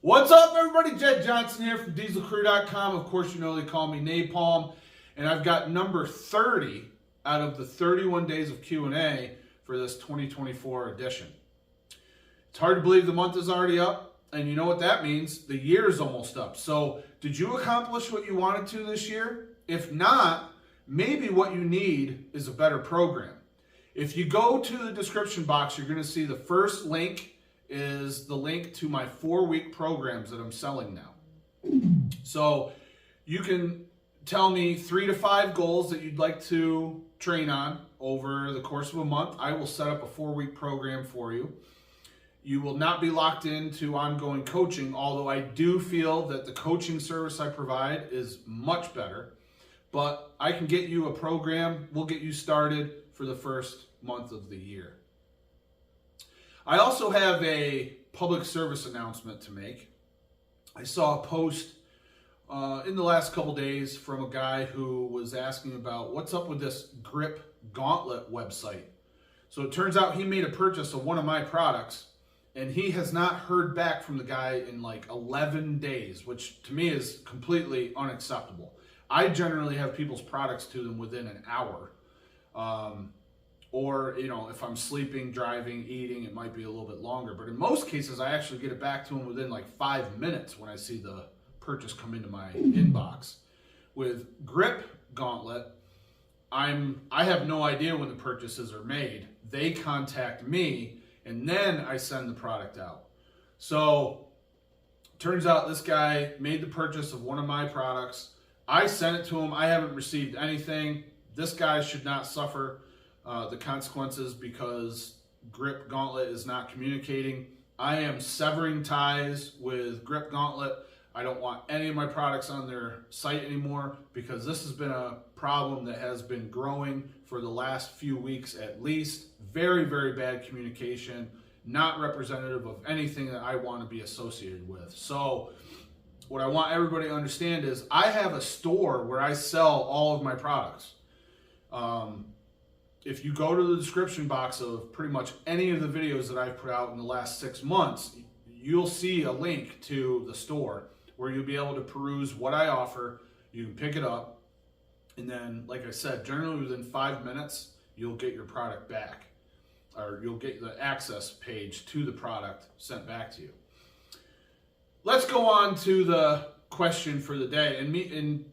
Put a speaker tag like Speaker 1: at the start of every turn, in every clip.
Speaker 1: What's up, everybody? Jed Johnson here from dieselcrew.com. Of course, you know they call me Napalm. And I've got number 30 out of the 31 days of Q&A for this 2024 edition. It's hard to believe the month is already up. And you know what that means? The year is almost up. So did you accomplish what you wanted to this year? If not, maybe what you need is a better program. If you go to the description box, you're going to see the first link is the link to my 4-week programs that I'm selling now. So you can tell me 3 to 5 goals that you'd like to train on over the course of a month. I will set up a 4-week program for you. You will not be locked into ongoing coaching, although I do feel that the coaching service I provide is much better. But I can get you a program. We'll get you started for the first month of the year. I also have a public service announcement to make. I saw a post in the last couple days from a guy who was asking about what's up with this grip gauntlet website. So it turns out he made a purchase of one of my products and he has not heard back from the guy in like 11 days, which to me is completely unacceptable. I generally have people's products to them within an hour. Or, you know, if I'm sleeping, driving, eating, it might be a little bit longer. But in most cases, I actually get it back to them within like 5 minutes when I see the purchase come into my inbox. With Grip Gauntlet, I have no idea when the purchases are made. They contact me, and then I send the product out. So, turns out this guy made the purchase of one of my products. I sent it to him. I haven't received anything. This guy should not suffer the consequences because Grip Gauntlet is not communicating. I am severing ties with Grip Gauntlet. I don't want any of my products on their site anymore because this has been a problem that has been growing for the last few weeks at least. Very, very bad communication, not representative of anything that I want to be associated with. So what I want everybody to understand is I have a store where I sell all of my products. If you go to the description box of pretty much any of the videos that I've put out in the last 6 months, you'll see a link to the store where you'll be able to peruse what I offer. You can pick it up, and then, like I said, generally within 5 minutes, you'll get your product back, or you'll get the access page to the product sent back to you. Let's go on to the question for the day, and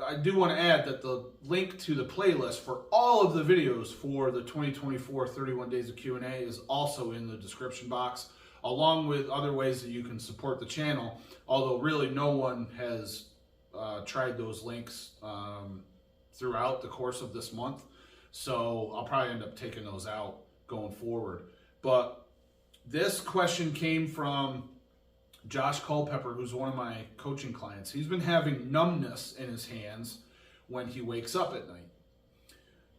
Speaker 1: I do want to add that the link to the playlist for all of the videos for the 2024 31 Days of Q&A is also in the description box, along with other ways that you can support the channel, although really no one has tried those links throughout the course of this month. So I'll probably end up taking those out going forward. But this question came from Josh Culpepper, who's one of my coaching clients. He's been having numbness in his hands when he wakes up at night.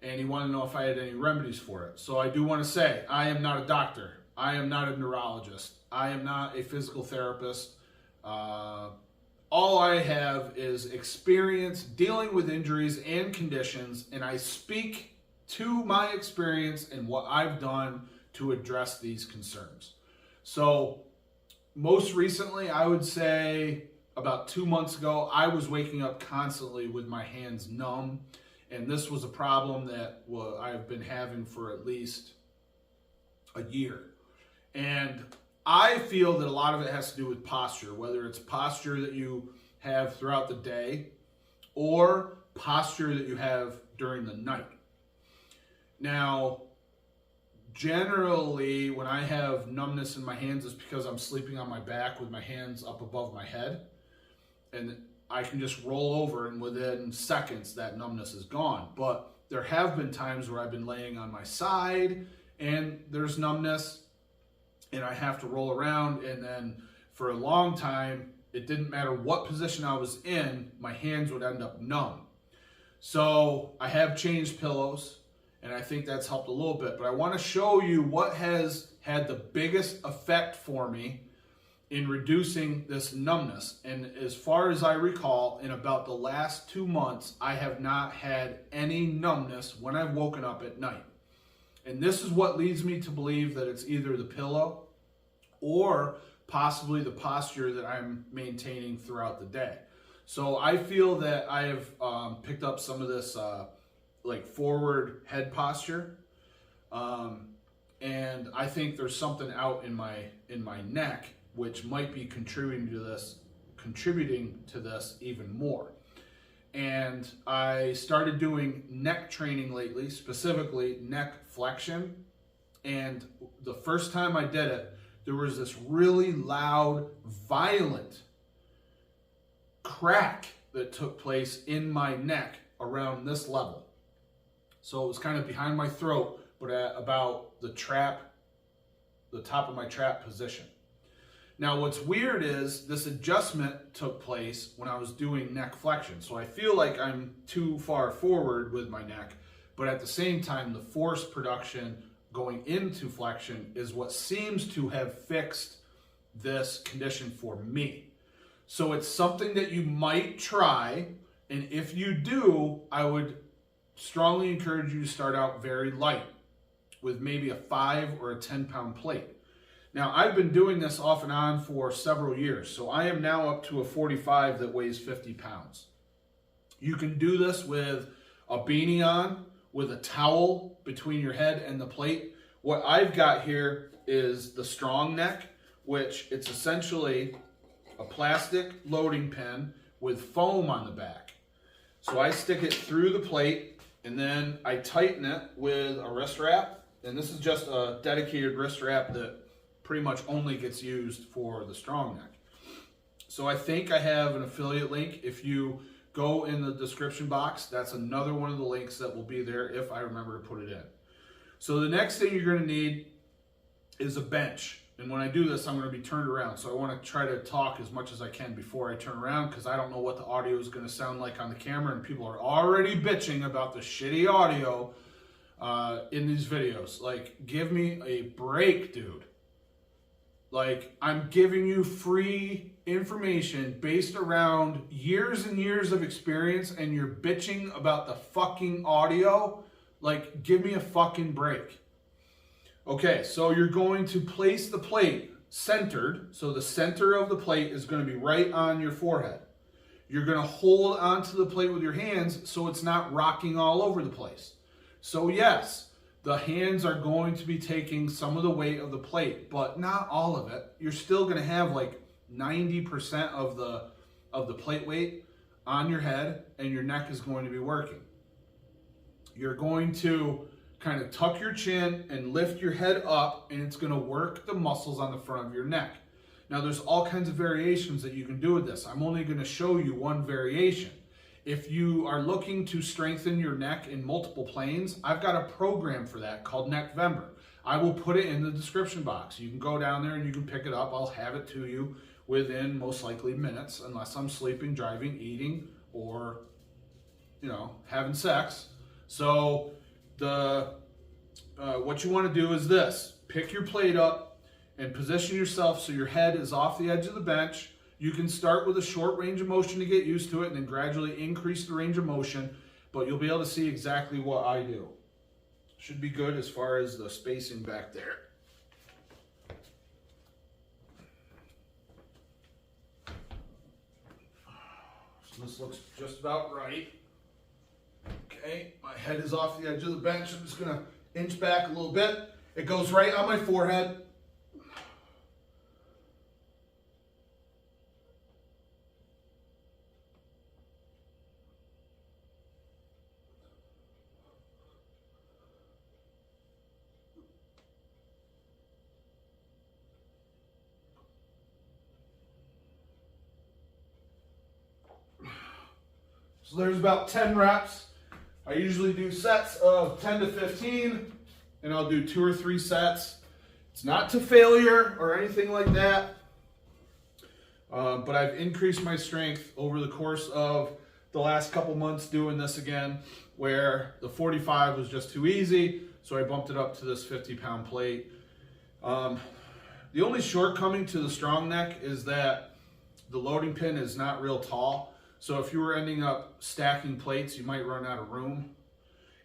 Speaker 1: And he wanted to know if I had any remedies for it. So I do want to say, I am not a doctor. I am not a neurologist. I am not a physical therapist. All I have is experience dealing with injuries and conditions, and I speak to my experience and what I've done to address these concerns. So most recently, I would say about 2 months ago, I was waking up constantly with my hands numb. And this was a problem that I've been having for at least a year. And I feel that a lot of it has to do with posture, whether it's posture that you have throughout the day or posture that you have during the night. Now, generally, when I have numbness in my hands, it's because I'm sleeping on my back with my hands up above my head. And I can just roll over, and within seconds, that numbness is gone. But there have been times where I've been laying on my side, and there's numbness, and I have to roll around. And then for a long time, it didn't matter what position I was in, my hands would end up numb. So I have changed pillows, and I think that's helped a little bit. But I want to show you what has had the biggest effect for me in reducing this numbness. And as far as I recall, in about the last 2 months, I have not had any numbness when I've woken up at night. And this is what leads me to believe that it's either the pillow or possibly the posture that I'm maintaining throughout the day. So I feel that I have picked up some of this like forward head posture, and I think there's something out in my neck which might be contributing to this even more. And I started doing neck training lately, specifically neck flexion. And the first time I did it, there was this really loud, violent crack that took place in my neck around this level. So it was kind of behind my throat, but at about the top of my trap position. Now what's weird is this adjustment took place when I was doing neck flexion. So I feel like I'm too far forward with my neck, but at the same time, the force production going into flexion is what seems to have fixed this condition for me. So it's something that you might try, and if you do, I would strongly encourage you to start out very light with maybe a 5 or a 10 pound plate. Now, I've been doing this off and on for several years, so I am now up to a 45 that weighs 50 pounds. You can do this with a beanie on, with a towel between your head and the plate. What I've got here is the strong neck, which it's essentially a plastic loading pin with foam on the back. So I stick it through the plate, and then I tighten it with a wrist wrap, and this is just a dedicated wrist wrap that pretty much only gets used for the strong neck. So I think I have an affiliate link. If you go in the description box, that's another one of the links that will be there if I remember to put it in. So the next thing you're going to need is a bench. And when I do this, I'm going to be turned around. So I want to try to talk as much as I can before I turn around, because I don't know what the audio is going to sound like on the camera, and people are already bitching about the shitty audio in these videos. Like, give me a break, dude. Like, I'm giving you free information based around years and years of experience, and you're bitching about the fucking audio. Like, give me a fucking break. Okay, so you're going to place the plate centered. So the center of the plate is going to be right on your forehead. You're going to hold onto the plate with your hands so it's not rocking all over the place. So yes, the hands are going to be taking some of the weight of the plate, but not all of it. You're still going to have like 90% of the plate weight on your head, and your neck is going to be working. You're going to kind of tuck your chin and lift your head up, and it's going to work the muscles on the front of your neck. Now, there's all kinds of variations that you can do with this. I'm only going to show you one variation. If you are looking to strengthen your neck in multiple planes, I've got a program for that called Numbness. I will put it in the description box. You can go down there and you can pick it up. I'll have it to you within most likely minutes, unless I'm sleeping, driving, eating, or, having sex. So what you want to do is this. Pick your plate up and position yourself so your head is off the edge of the bench. You can start with a short range of motion to get used to it, and then gradually increase the range of motion, but you'll be able to see exactly what I do. Should be good as far as the spacing back there. So this looks just about right. Okay, my head is off the edge of the bench. I'm just going to inch back a little bit. It goes right on my forehead. So there's about 10 reps. I usually do sets of 10 to 15, and I'll do 2 or 3 sets. It's not to failure or anything like that, but I've increased my strength over the course of the last couple months doing this again, where the 45 was just too easy, so I bumped it up to this 50-pound plate. The only shortcoming to the strong neck is that the loading pin is not real tall. So if you were ending up stacking plates, you might run out of room.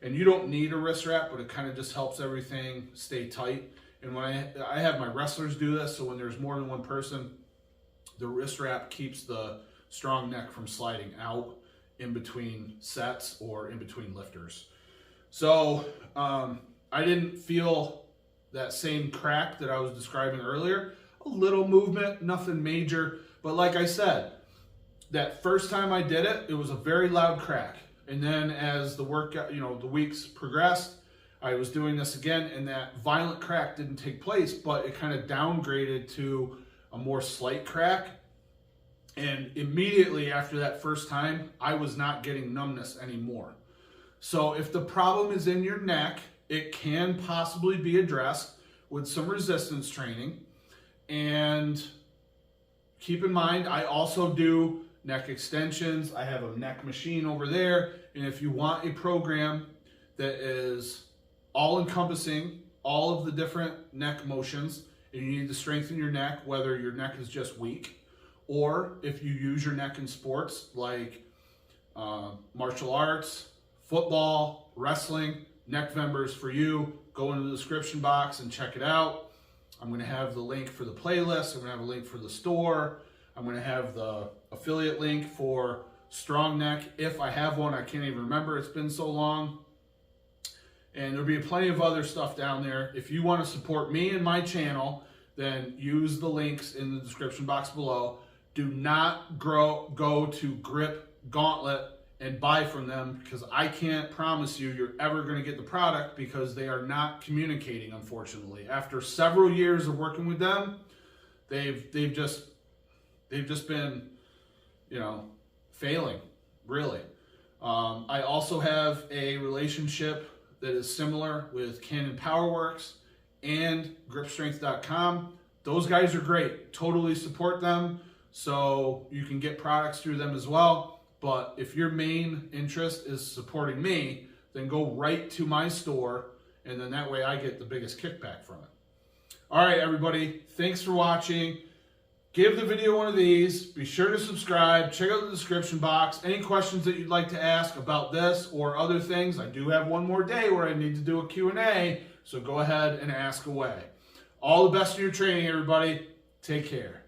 Speaker 1: And you don't need a wrist wrap, but it kind of just helps everything stay tight. And when I have my wrestlers do this, so when there's more than one person, the wrist wrap keeps the strong neck from sliding out in between sets or in between lifters. So I didn't feel that same crack that I was describing earlier. A little movement, nothing major. But like I said, that first time I did it, it was a very loud crack. And then as the workout, the weeks progressed, I was doing this again, and that violent crack didn't take place, but it kind of downgraded to a more slight crack. And immediately after that first time, I was not getting numbness anymore. So if the problem is in your neck, it can possibly be addressed with some resistance training. And keep in mind, I also do neck extensions. I have a neck machine over there. And if you want a program that is all-encompassing, all of the different neck motions, and you need to strengthen your neck, whether your neck is just weak, or if you use your neck in sports like martial arts, football, wrestling, neck members for you, go into the description box and check it out. I'm going to have the link for the playlist. I'm going to have a link for the store. I'm going to have the affiliate link for Strong Neck. If I have one, I can't even remember. It's been so long. And there'll be plenty of other stuff down there. If you want to support me and my channel, then use the links in the description box below. Do not go to Grip Gauntlet and buy from them, because I can't promise you're ever going to get the product, because they are not communicating, unfortunately. After several years of working with them, they've just been, failing, really. I also have a relationship that is similar with Canon PowerWorks and gripstrength.com. Those guys are great. Totally support them. So you can get products through them as well. But if your main interest is supporting me, then go right to my store, and then that way I get the biggest kickback from it. All right, everybody. Thanks for watching. Give the video one of these. Be sure to subscribe. Check out the description box. Any questions that you'd like to ask about this or other things, I do have one more day where I need to do a Q&A, so go ahead and ask away. All the best in your training, everybody. Take care.